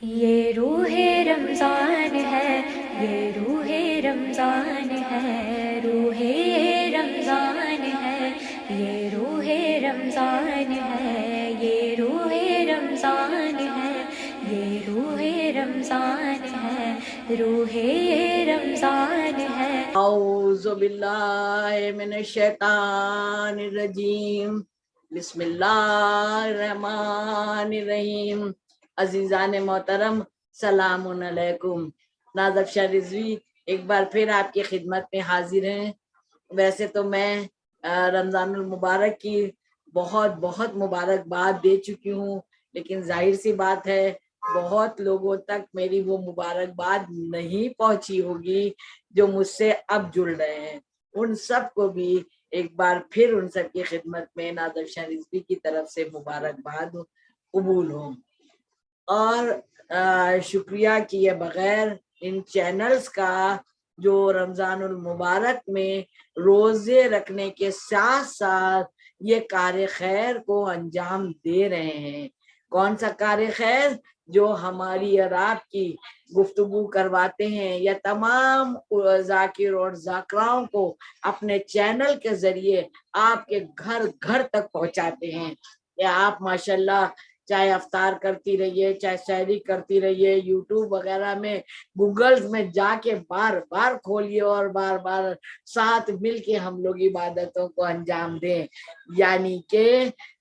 یہ روح رمضان ہے، یہ روح رمضان ہے، روح رمضان ہے، یہ روح رمضان ہے، یہ روح رمضان ہے، یہ روح رمضان ہے، روح رمضان ہے۔ اعوذ باللہ من الشیطان الرجیم، بسم اللہ الرحمن الرحیم۔ عزیزان محترم، سلام علیکم۔ نازک شاہ رضوی ایک بار پھر آپ کی خدمت میں حاضر ہیں۔ ویسے تو میں رمضان المبارک کی بہت بہت مبارکباد دے چکی ہوں، لیکن ظاہر سی بات ہے بہت لوگوں تک میری وہ مبارکباد نہیں پہنچی ہوگی جو مجھ سے اب جڑ رہے ہیں۔ ان سب کو بھی ایک بار پھر ان سب کی خدمت میں نازک شاہ رضوی کی طرف سے مبارکباد قبول ہوں، اور شکریہ کیے بغیر ان چینلز کا جو رمضان المبارک میں روزے رکھنے کے ساتھ ساتھ یہ کار خیر کو انجام دے رہے ہیں۔ کون سا کار خیر؟ جو ہماری اور آپ کی گفتگو کرواتے ہیں یا تمام ذاکر اور ذاکراؤں کو اپنے چینل کے ذریعے آپ کے گھر گھر تک پہنچاتے ہیں۔ یا آپ ماشاءاللہ چاہے افطار کرتی رہیے، چاہے سحری کرتی رہیے، یوٹیوب وغیرہ میں گوگلز میں جا کے بار بار کھولیے اور بار بار ساتھ مل کے ہم لوگ عبادتوں کو انجام دیں۔ یعنی کہ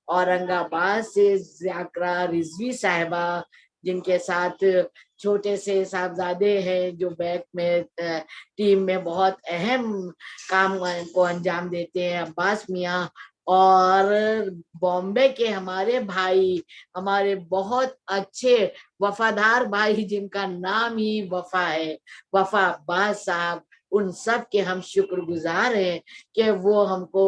اورنگ آباد سے ذاکرہ رضوی صاحبہ، جن کے ساتھ چھوٹے سے صاحبزادے ہیں جو بیک میں ٹیم میں بہت اہم کام کو انجام دیتے ہیں، عباس میاں، اور بامبے کے ہمارے بھائی، ہمارے بہت اچھے وفادار بھائی جن کا نام ہی وفا ہے، وفا عباس صاحب، ان سب کے ہم شکر گزار ہیں کہ وہ ہم کو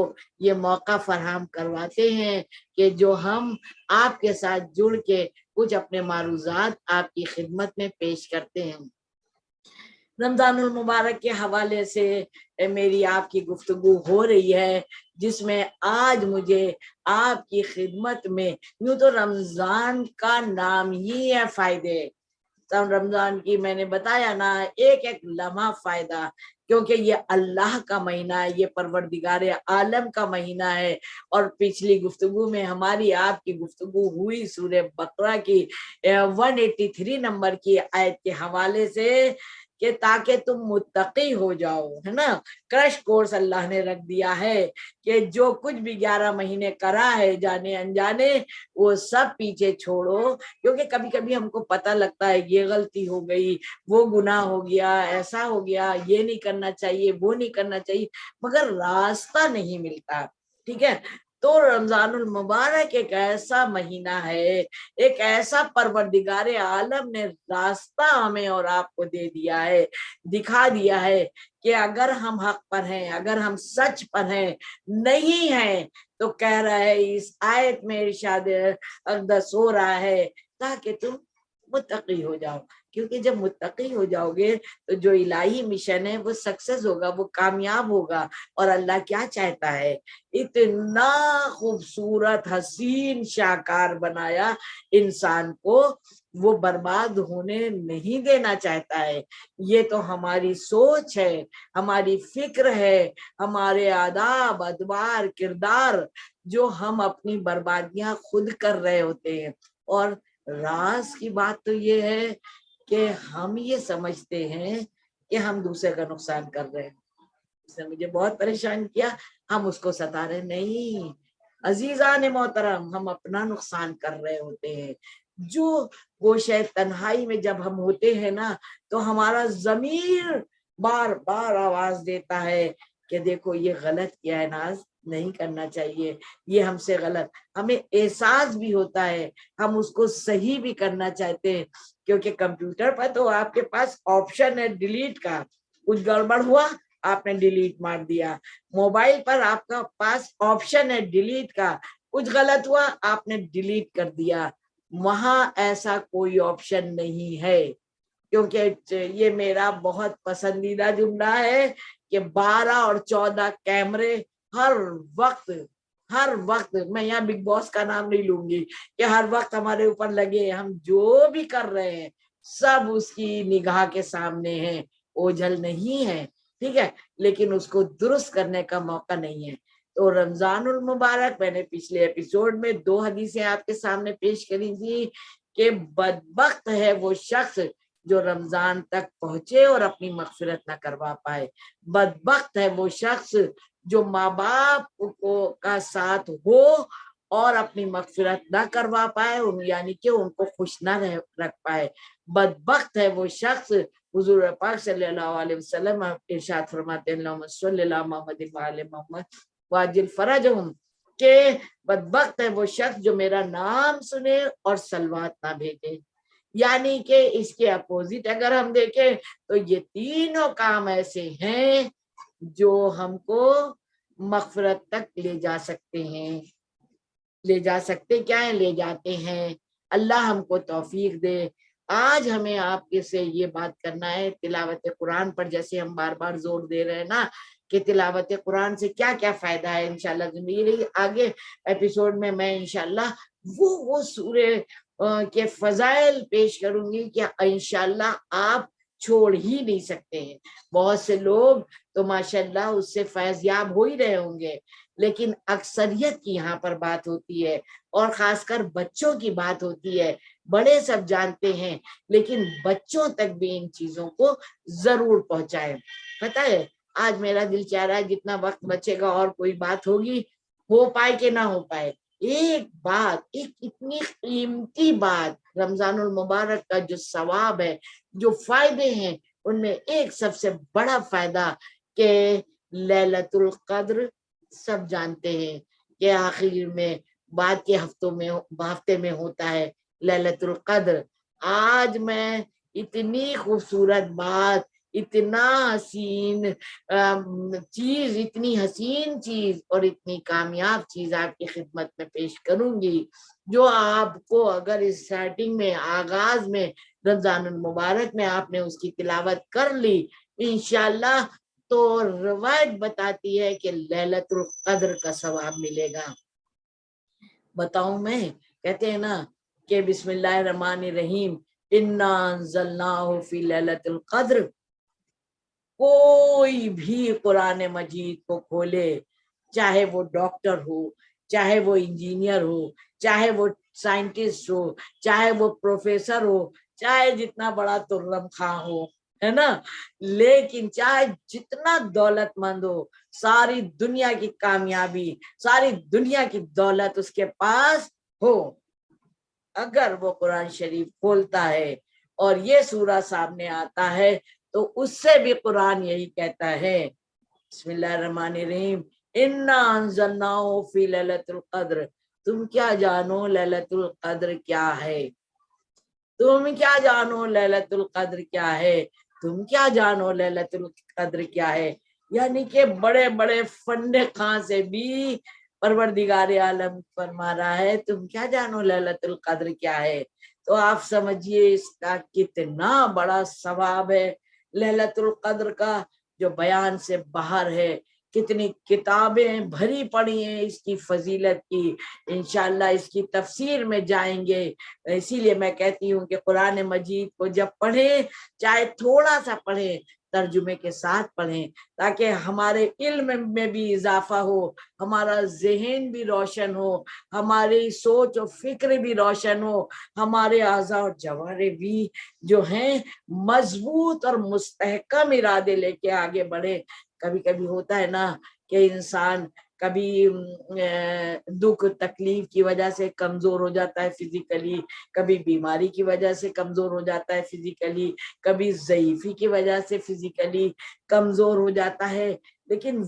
یہ موقع فراہم کرواتے ہیں کہ جو ہم آپ کے ساتھ جڑ کے کچھ اپنے معروضات آپ کی خدمت میں پیش کرتے ہیں۔ رمضان المبارک کے حوالے سے میری آپ کی گفتگو ہو رہی ہے، جس میں آج مجھے آپ کی خدمت میں، یوں تو رمضان کا نام ہی ہے فائدے، رمضان کی میں نے بتایا نا ایک ایک لمحہ فائدہ، کیونکہ یہ اللہ کا مہینہ ہے، یہ پروردگار عالم کا مہینہ ہے۔ اور پچھلی گفتگو میں ہماری آپ کی گفتگو ہوئی سورہ بقرہ کی 183 نمبر کی آیت کے حوالے سے کہ تاکہ تم متقی ہو جاؤ، ہے نا۔ کرش کورس اللہ نے رکھ دیا ہے کہ جو کچھ بھی 11 مہینے کرا ہے جانے انجانے وہ سب پیچھے چھوڑو، کیونکہ کبھی کبھی ہم کو پتہ لگتا ہے یہ غلطی ہو گئی، وہ گناہ ہو گیا، ایسا ہو گیا، یہ نہیں کرنا چاہیے، وہ نہیں کرنا چاہیے، مگر راستہ نہیں ملتا، ٹھیک ہے۔ تو رمضان المبارک ایک ایسا مہینہ ہے، ایک ایسا پروردگار عالم نے راستہ ہمیں اور آپ کو دے دیا ہے، دکھا دیا ہے کہ اگر ہم حق پر ہیں، اگر ہم سچ پر ہیں، نہیں ہیں تو کہہ رہا ہے اس آیت میں ارشاد اقدس ہو رہا ہے تاکہ تم متقی ہو جاؤ، کیونکہ جب متقی ہو جاؤ گے تو جو الہی مشن ہے وہ سکسیس ہوگا، وہ کامیاب ہوگا۔ اور اللہ کیا چاہتا ہے؟ اتنا خوبصورت حسین شاہکار بنایا انسان کو، وہ برباد ہونے نہیں دینا چاہتا ہے۔ یہ تو ہماری سوچ ہے، ہماری فکر ہے، ہمارے آداب ادوار کردار جو ہم اپنی بربادیاں خود کر رہے ہوتے ہیں۔ اور راز کی بات تو یہ ہے کہ ہم یہ سمجھتے ہیں کہ ہم دوسرے کا نقصان کر رہے ہیں۔ اس نے مجھے بہت پریشان کیا، ہم اس کو ستا رہے نہیں، عزیزان محترم، ہم اپنا نقصان کر رہے ہوتے ہیں۔ جو گوشہ تنہائی میں جب ہم ہوتے ہیں نا تو ہمارا ضمیر بار بار آواز دیتا ہے کہ دیکھو یہ غلط کیا ہے ناز، نہیں کرنا چاہیے، یہ ہم سے غلط، ہمیں احساس بھی ہوتا ہے، ہم اس کو صحیح بھی کرنا چاہتے ہیں، کیونکہ کمپیوٹر پر تو آپ کے پاس آپشن ہے ڈیلیٹ کا، کچھ گڑبڑ ہوا آپ نے ڈیلیٹ مار دیا، موبائل پر آپ کا پاس آپشن ہے ڈیلیٹ کا، کچھ غلط ہوا آپ نے ڈیلیٹ کر دیا۔ وہاں ایسا کوئی آپشن نہیں ہے، کیونکہ یہ میرا بہت پسندیدہ جملہ ہے کہ 12 اور 14 کیمرے ہر وقت ہر وقت میں یہاں بگ باس کا نام نہیں لوں گی کہ ہر وقت ہمارے اوپر لگے، ہم جو بھی کر رہے ہیں سب اس کی نگاہ کے سامنے ہے، اوجھل نہیں ہے، ٹھیک ہے، لیکن اس کو درست کرنے کا موقع نہیں ہے۔ تو رمضان المبارک، میں نے پچھلے ایپیسوڈ میں 2 حدیثیں آپ کے سامنے پیش کری تھی کہ بدبخت ہے وہ شخص جو رمضان تک پہنچے اور اپنی مغفرت نہ کروا پائے، بدبخت ہے وہ شخص جو ماں باپ کو کا ساتھ ہو اور اپنی مغفرت نہ کروا پائے، یعنی کہ ان کو خوش نہ رکھ پائے، بدبخت ہے وہ شخص۔ حضور پاک صلی اللہ علیہ وسلم ارشاد فرماتے ہیں اللہم صلی اللہ محمد وعلی محمد واجل فرجہم، کہ بدبخت ہے وہ شخص جو میرا نام سنے اور صلوات نہ بھیجے۔ یعنی کہ اس کے اپوزٹ اگر ہم دیکھیں تو یہ تینوں کام ایسے ہیں جو ہم کو مغفرت تک لے جا سکتے ہیں، لے جا سکتے کیا ہیں، لے جاتے ہیں۔ اللہ ہم کو توفیق دے۔ آج ہمیں آپ کے سے یہ بات کرنا ہے تلاوت قرآن پر، جیسے ہم بار بار زور دے رہے ہیں نا کہ تلاوت قرآن سے کیا کیا فائدہ ہے انشاءاللہ زندگی۔ آگے ایپیسوڈ میں انشاءاللہ وہ سورے کے فضائل پیش کروں گی کہ انشاءاللہ آپ چھوڑ ہی نہیں سکتے ہیں۔ بہت سے لوگ تو ماشاءاللہ اس سے فیض یاب ہو ہی رہے ہوں گے، لیکن اکثریت کی یہاں پر بات ہوتی ہے، اور خاص کر بچوں کی بات ہوتی ہے۔ بڑے سب جانتے ہیں لیکن بچوں تک بھی ان چیزوں کو ضرور پہنچائے۔ پتہ ہے آج میرا دل چاہ رہا ہے جتنا وقت بچے گا اور کوئی بات ہوگی، ہو پائے کہ نہ ہو پائے، ایک بات، ایک اتنی قیمتی بات، رمضان المبارک کا جو ثواب ہے، جو فائدے ہیں، ان میں ایک سب سے بڑا فائدہ کہ لیلۃ القدر سب جانتے ہیں کہ آخر میں بعد کے ہفتے میں ہوتا ہے لیلۃ القدر۔ آج میں اتنی خوبصورت بات، اتنا حسین چیز، اتنی حسین چیز اور اتنی کامیاب چیز آپ کی خدمت میں پیش کروں گی، جو آپ کو اگر اس سٹارٹنگ میں، آغاز میں، رمضان المبارک میں آپ نے اس کی تلاوت کر لی انشاءاللہ، تو روایت بتاتی ہے کہ لیلۃ القدر کا ثواب ملے گا۔ بتاؤں میں، کہتے ہیں نا کہ بسم اللہ الرحمن الرحیم انا انزلناہ فی لیلۃ القدر، کوئی بھی قرآن مجید کو کھولے، چاہے وہ ڈاکٹر ہو، چاہے وہ انجینئر ہو، چاہے وہ سائنٹسٹ ہو، چاہے وہ پروفیسر ہو، چاہے جتنا بڑا ترم خاں ہو، ہے نا، لیکن چاہے جتنا دولت مند ہو، ساری دنیا کی کامیابی، ساری دنیا کی دولت اس کے پاس ہو، اگر وہ قرآن شریف کھولتا ہے اور یہ سورہ سامنے آتا ہے تو اس سے بھی قرآن یہی کہتا ہے، بسم اللہ الرحمن الرحیم انا انزلناہ فی لیلۃ القدر، تم کیا جانو لیلۃ القدر کیا ہے، تم کیا جانو لیلۃ القدر کیا ہے، تم کیا جانو لیلۃ القدر کیا ہے۔ یعنی کہ بڑے بڑے فنڈ خاں سے بھی پروردگار عالم فرما رہا ہے تم کیا جانو لیلۃ القدر کیا ہے۔ تو آپ سمجھیے اس کا کتنا بڑا ثواب ہے لیلۃ القدر کا، جو بیان سے باہر ہے۔ کتنی کتابیں بھری پڑی ہیں اس کی فضیلت کی، انشاءاللہ اس کی تفسیر میں جائیں گے۔ اسی لیے میں کہتی ہوں کہ قرآن مجید کو جب پڑھیں، چاہے تھوڑا سا پڑھیں، ترجمے کے ساتھ پڑھیں، تاکہ ہمارے علم میں بھی اضافہ ہو، ہمارا ذہن بھی روشن ہو، ہماری سوچ و فکر بھی روشن ہو، ہمارے اعضاء اور جوارح بھی جو ہیں مضبوط اور مستحکم ارادے لے کے آگے بڑھے۔ کبھی کبھی ہوتا ہے نا کہ انسان کبھی دکھ تکلیف کی وجہ سے کمزور ہو جاتا ہے فزیکلی، کبھی بیماری کی وجہ سے کمزور ہو جاتا ہے فزیکلی، کبھی ضعیفی کی وجہ سے فزیکلی کمزور ہو جاتا ہے، لیکن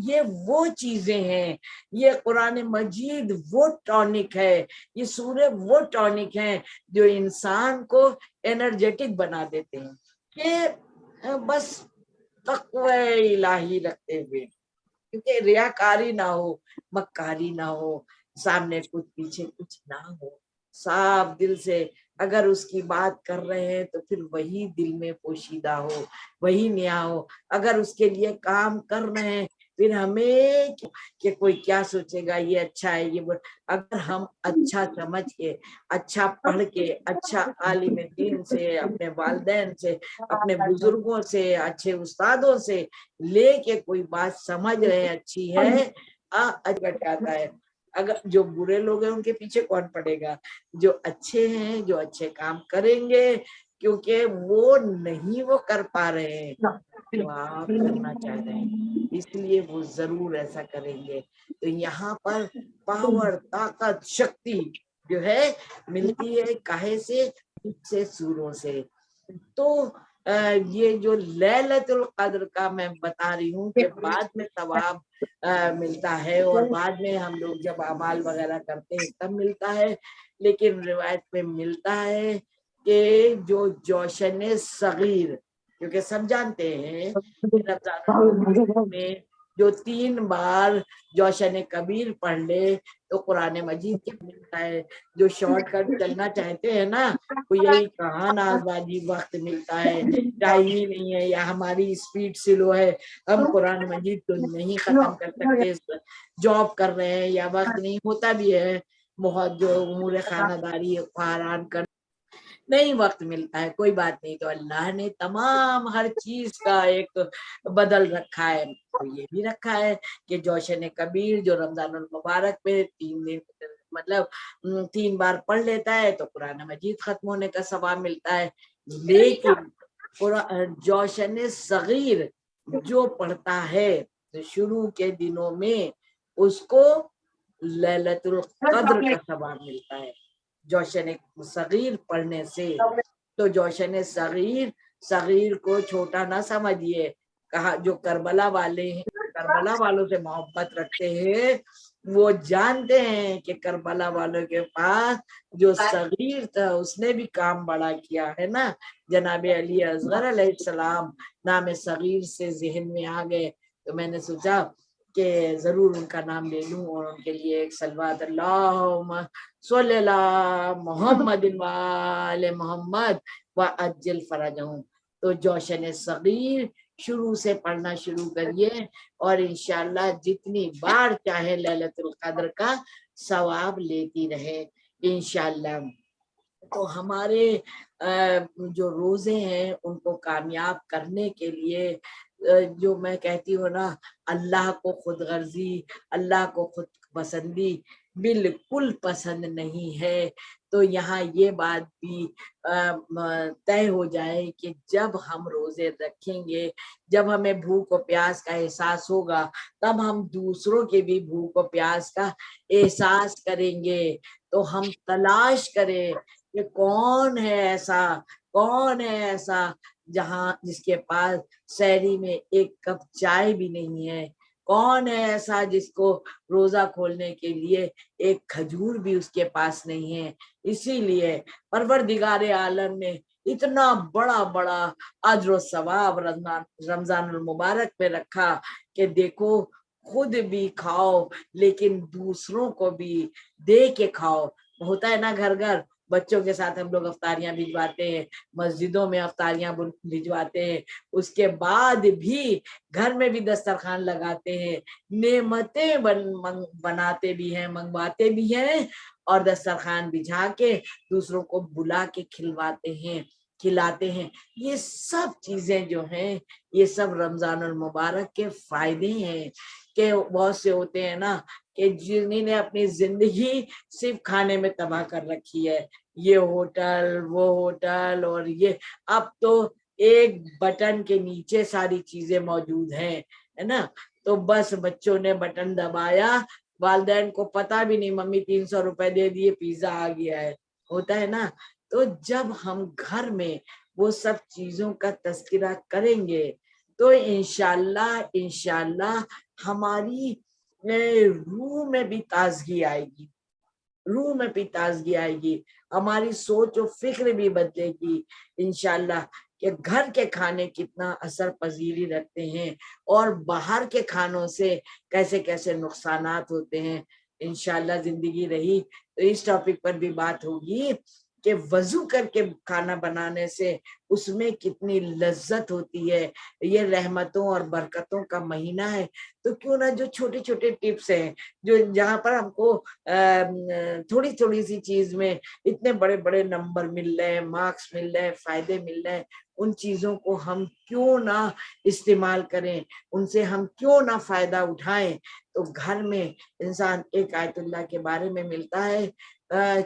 یہ وہ چیزیں ہیں، یہ قرآن مجید وہ ٹونک ہے، یہ سورہ وہ ٹونک ہیں جو انسان کو انرجیٹک بنا دیتے ہیں کہ بس تقوی الہی رکھتے ہوئے، کیونکہ ریاکاری نہ ہو، مکاری نہ ہو، سامنے کچھ پیچھے کچھ نہ ہو، صاف دل سے اگر اس کی بات کر رہے ہیں تو پھر وہی دل میں پوشیدہ ہو، وہی نیا ہو، اگر اس کے لیے کام کر رہے ہیں پھر ہمیں کہ کوئی کیا سوچے گا، یہ اچھا ہے یہ اگر ہم اچھا سمجھ کے، اچھا پڑھ کے، اچھا عالم دین سے، اپنے والدین سے، اپنے بزرگوں سے، اچھے استادوں سے لے کے کوئی بات سمجھ رہے ہیں اچھی ہے، آتا ہے۔ اگر جو برے لوگ ہیں ان کے پیچھے کون پڑے گا؟ جو اچھے ہیں، جو اچھے کام کریں گے، کیونکہ وہ نہیں وہ کر پا رہے ہیں جو آپ کرنا چاہ رہے ہیں، اس لیے وہ ضرور ایسا کریں گے۔ تو یہاں پر پاور، طاقت، شکتی جو ہے ملتی ہے کاہے سے سوروں سے۔ تو یہ جو لیلۃ القدر کا میں بتا رہی ہوں کہ بعد میں ثواب ملتا ہے، اور بعد میں ہم لوگ جب اعمال وغیرہ کرتے ہیں تب ملتا ہے، لیکن روایت میں ملتا ہے کہ جو جوشن صغیر، کیونکہ سب جانتے ہیں کہ رمضان المبارک میں جو 3 بار جوشن کبیر پڑھ لے تو قرآن مجید کیا ملتا ہے۔ جو شارٹ کٹ چلنا چاہتے ہیں نا، وہ یہی کہاں ناز بازی وقت ملتا ہے، ٹائم ہی نہیں ہے، یا ہماری اسپیڈ سلو ہے، ہم قرآن مجید تو نہیں ختم کر سکتے، جاب کر رہے ہیں یا وقت نہیں ہوتا بھی ہے، بہت جو امور خانہ داری فاران کر نہیں وقت ملتا ہے، کوئی بات نہیں۔ تو اللہ نے تمام ہر چیز کا ایک بدل رکھا ہے، تو یہ بھی رکھا ہے کہ جوشن کبیر جو رمضان المبارک میں 3 دن مطلب 3 بار پڑھ لیتا ہے تو قرآن مجید ختم ہونے کا ثواب ملتا ہے، لیکن جوشن صغیر جو پڑھتا ہے شروع کے دنوں میں اس کو لیلۃ القدر کا ثواب ملتا ہے جوشن صغیر پڑھنے سے۔ تو جوشن صغیر کو چھوٹا نہ سمجھیے، کہا جو کربلا والے ہیں، کربلا والوں سے محبت رکھتے ہیں، وہ جانتے ہیں کہ کربلا والوں کے پاس جو صغیر تھا اس نے بھی کام بڑا کیا ہے نا۔ جناب علی اصغر علیہ السلام نام صغیر سے ذہن میں آ گئے، تو میں نے سوچا کہ ضرور ان کا نام لے لوں اور ان کے لیے ایک صلوات اللہم صلی اللہ محمد وآل محمد وعجل فرجہم۔ تو جوشن صغیر شروع سے پڑھنا شروع کریے، اور انشاءاللہ جتنی بار چاہے لیلۃ القدر کا ثواب لیتی رہے انشاءاللہ۔ تو ہمارے جو روزے ہیں ان کو کامیاب کرنے کے لیے جو میں کہتی ہوں نا، اللہ کو خود غرضی، اللہ کو خود پسندی بالکل پسند نہیں ہے۔ تو یہاں یہ بات بھی طے ہو جائے کہ جب ہم روزے رکھیں گے، جب ہمیں بھوک و پیاس کا احساس ہوگا، تب ہم دوسروں کے بھی بھوک و پیاس کا احساس کریں گے۔ تو ہم تلاش کریں کہ کون ہے ایسا جس کے پاس سحری میں ایک کپ چائے بھی نہیں ہے، کون ہے ایسا جس کو روزہ کھولنے کے لیے ایک کھجور بھی اس کے پاس نہیں ہے۔ اسی لیے پروردگار عالم نے اتنا بڑا بڑا اجر و ثواب رمضان المبارک میں رکھا کہ دیکھو خود بھی کھاؤ لیکن دوسروں کو بھی دے کے کھاؤ۔ ہوتا ہے نا گھر گھر بچوں کے ساتھ ہم لوگ افطاریاں بھجواتے ہیں، مسجدوں میں افطاریاں بھجواتے ہیں، اس کے بعد بھی گھر میں بھی دسترخوان لگاتے ہیں، نعمتیں بناتے بھی ہیں، منگواتے بھی ہیں، اور دسترخوان بچھا کے دوسروں کو بلا کے کھلاتے ہیں۔ یہ سب چیزیں جو ہیں یہ سب رمضان المبارک کے فائدے ہیں۔ کہ بہت سے ہوتے ہیں نا کہ جنہوں نے اپنی زندگی صرف کھانے میں تباہ کر رکھی ہے، یہ ہوٹل وہ ہوٹل، اور یہ اب تو ایک بٹن کے نیچے ساری چیزیں موجود ہیں، ہے نا۔ تو بس بچوں نے بٹن دبایا، والدین کو پتا بھی نہیں، ممی 300 روپے دے دیے پیزا آ گیا ہے، ہوتا ہے نا۔ تو جب ہم گھر میں وہ سب چیزوں کا تذکرہ کریں گے تو انشاءاللہ ہماری روح میں بھی تازگی آئے گی، ہماری سوچ و فکر بھی بدلے گی انشاءاللہ، کہ گھر کے کھانے کتنا اثر پذیری رکھتے ہیں اور باہر کے کھانوں سے کیسے کیسے نقصانات ہوتے ہیں۔ انشاءاللہ زندگی رہی تو اس ٹاپک پر بھی بات ہوگی کہ وضو کر کے کھانا بنانے سے اس میں کتنی لذت ہوتی ہے. یہ رحمتوں اور برکتوں کا مہینہ ہے. تو کیوں نہ جو چھوٹے چھوٹے ٹپس ہیں جو جہاں پر ہم کو تھوڑی تھوڑی سی چیز میں اتنے بڑے بڑے نمبر مل رہے ہیں، مارکس مل رہے ہیں، فائدے مل رہے ہیں، ان چیزوں کو ہم کیوں نہ استعمال کریں، ان سے ہم کیوں نہ فائدہ اٹھائیں. تو گھر میں انسان ایک آیت اللہ کے بارے میں ملتا ہے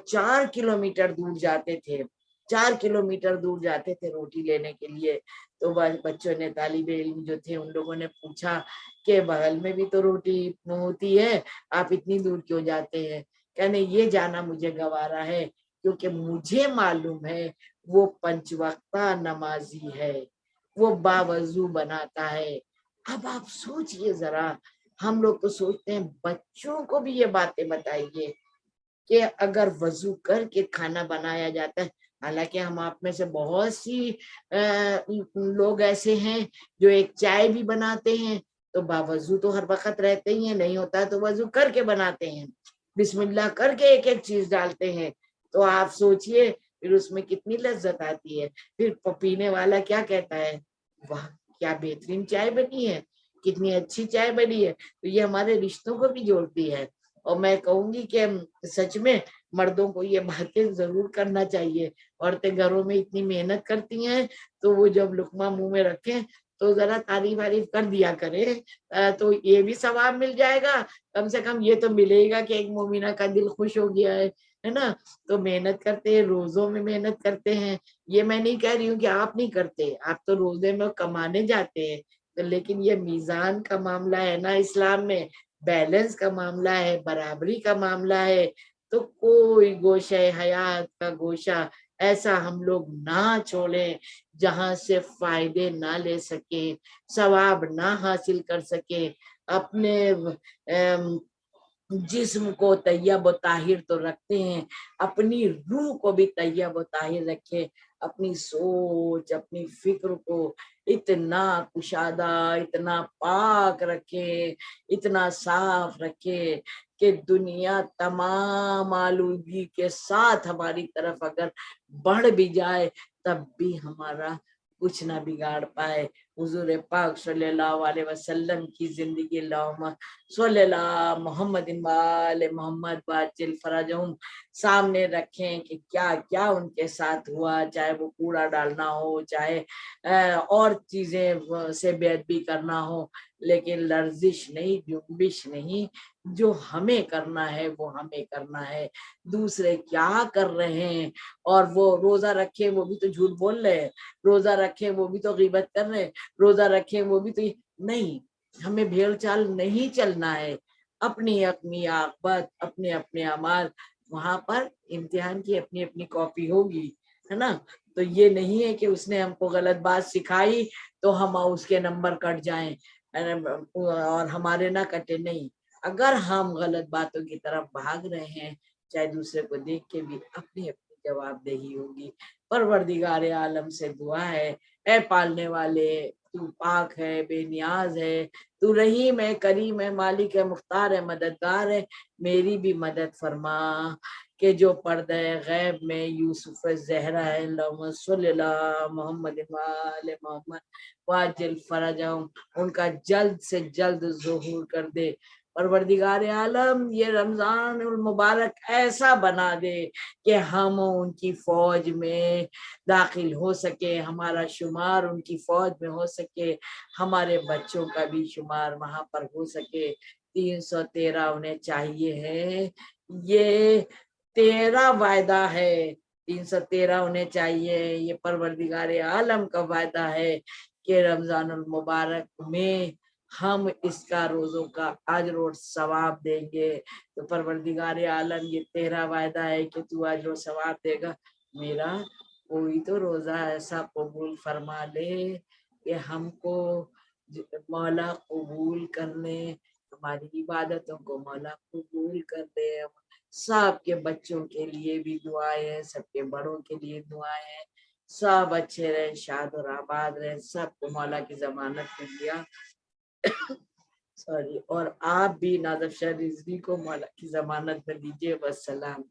4 کلومیٹر دور جاتے تھے، 4 کلومیٹر دور جاتے تھے روٹی لینے کے لیے. تو بچوں نے، طالب علم جو تھے، ان لوگوں نے پوچھا کہ بغل میں بھی تو روٹی ہوتی ہے، آپ اتنی دور کیوں جاتے ہیں؟ کہنے یہ جانا مجھے گوارا ہے کیونکہ مجھے معلوم ہے وہ 5 وقتہ نمازی ہے، وہ باوضو بناتا ہے. اب آپ سوچئے ذرا، ہم لوگ تو سوچتے ہیں بچوں کو بھی یہ باتیں بتائیے کہ اگر وضو کر کے کھانا بنایا جاتا ہے. حالانکہ ہم آپ میں سے بہت سی لوگ ایسے ہیں جو ایک چائے بھی بناتے ہیں تو باوضو تو ہر وقت رہتے ہی ہیں، نہیں ہوتا تو وضو کر کے بناتے ہیں، بسم اللہ کر کے ایک ایک چیز ڈالتے ہیں. تو آپ سوچئے پھر اس میں کتنی لذت آتی ہے. پھر پینے والا کیا کہتا ہے، واہ کیا بہترین چائے بنی ہے، کتنی اچھی چائے بنی ہے. تو یہ ہمارے رشتوں کو بھی جوڑتی ہے. اور میں کہوں گی کہ سچ میں مردوں کو یہ باتیں ضرور کرنا چاہیے. عورتیں گھروں میں اتنی محنت کرتی ہیں تو وہ جب لقمہ منہ میں رکھیں تو ذرا تعریف کر دیا کرے، تو یہ بھی ثواب مل جائے گا. کم سے کم یہ تو ملے گا کہ ایک مومنہ کا دل خوش ہو گیا ہے نا. تو محنت کرتے ہیں، روزوں میں محنت کرتے ہیں. یہ میں نہیں کہہ رہی ہوں کہ آپ نہیں کرتے، آپ تو روزے میں کمانے جاتے ہیں، لیکن یہ میزان کا معاملہ ہے نا اسلام میں، بیلنس کا معاملہ ہے، برابری کا معاملہ ہے. تو کوئی گوشہ حیات کا گوشہ ایسا ہم لوگ نہ چھوڑیں جہاں سے فائدے نہ لے سکیں، ثواب نہ حاصل کر سکیں. اپنے جسم کو طیب و طاہر تو رکھتے ہیں، اپنی روح کو بھی طیب و طاہر رکھے. اپنی سوچ، اپنی فکر کو اتنا کشادہ، اتنا پاک رکھے، اتنا صاف رکھے کہ دنیا تمام آلودگی کے ساتھ ہماری طرف اگر بڑھ بھی جائے تب بھی ہمارا کچھ نہ بگاڑ پائے. حضور پاک صلی اللہ علیہ وسلم کی زندگی، اللہم صلی اللہ محمد وآل محمد وعجل فرجہم، سامنے رکھیں کہ کیا کیا ان کے ساتھ ہوا، چاہے وہ کوڑا ڈالنا ہو، چاہے اور چیزیں سے بے ادبی کرنا ہو، لیکن لرزش نہیں، جنبش نہیں. جو ہمیں کرنا ہے وہ ہمیں کرنا ہے. دوسرے کیا کر رہے ہیں، اور وہ روزہ رکھے وہ بھی تو جھوٹ بول رہے ہیں، روزہ رکھے وہ بھی تو غیبت کر رہے ہیں، روزہ رکھے وہ بھی تو نہیں. ہمیں بھیڑ چال نہیں چلنا ہے. اپنی اپنی عاقبت، اپنے اپنے اعمال، وہاں پر امتحان کی اپنی اپنی کاپی ہوگی، ہے نا. تو یہ نہیں ہے کہ اس نے ہم کو غلط بات سکھائی تو ہم اس کے نمبر کٹ جائیں اور ہمارے نہ کٹے. نہیں، اگر ہم غلط باتوں کی طرف بھاگ رہے ہیں، چاہے دوسرے کو دیکھ کے بھی اپنی اپنی جواب دہی ہوگی. پروردگار عالم سے دعا ہے، اے پالنے والے، تو پاک ہے، بے نیاز ہے، تو رحیم ہے، کریم ہے، مالک ہے، مختار ہے، مددگار ہے. میری بھی مدد فرما کہ جو پردہ غیب میں یوسف زہرا ہے، اللہم صلی اللہ محمد وآل محمد واجل فرجہم، ان کا جلد سے جلد ظہور کر دے. پروردگار عالم یہ رمضان المبارک ایسا بنا دے کہ ہم ان کی فوج میں داخل ہو سکے، ہمارا شمار ان کی فوج میں ہو سکے، ہمارے بچوں کا بھی شمار وہاں پر ہو سکے. 313 انہیں چاہیے ہے، یہ 13 وعدہ ہے، 313 انہیں چاہیے. یہ پروردگار عالم کا وعدہ ہے کہ رمضان المبارک میں ہم اس کا روزوں کا اجر و ثواب دیں گے. تو پروردگار عالم یہ 13 وعدہ ہے کہ تو اجر و ثواب دے گا. میرا کوئی تو روزہ ایسا قبول فرما لے کہ ہم کو مولا قبول کرنے، ہماری عبادتوں کو مولا قبول کر دے. سب کے بچوں کے لیے بھی دعائیں ہیں، سب کے بڑوں کے لیے دعائیں ہیں. سب اچھے رہے، شاد اور آباد رہے، سب کو مولا کی ضمانت میں دیا. سوری، اور آپ بھی نادر شاہ رضوی کو مولا کی ضمانت میں دیجیے. والسلام.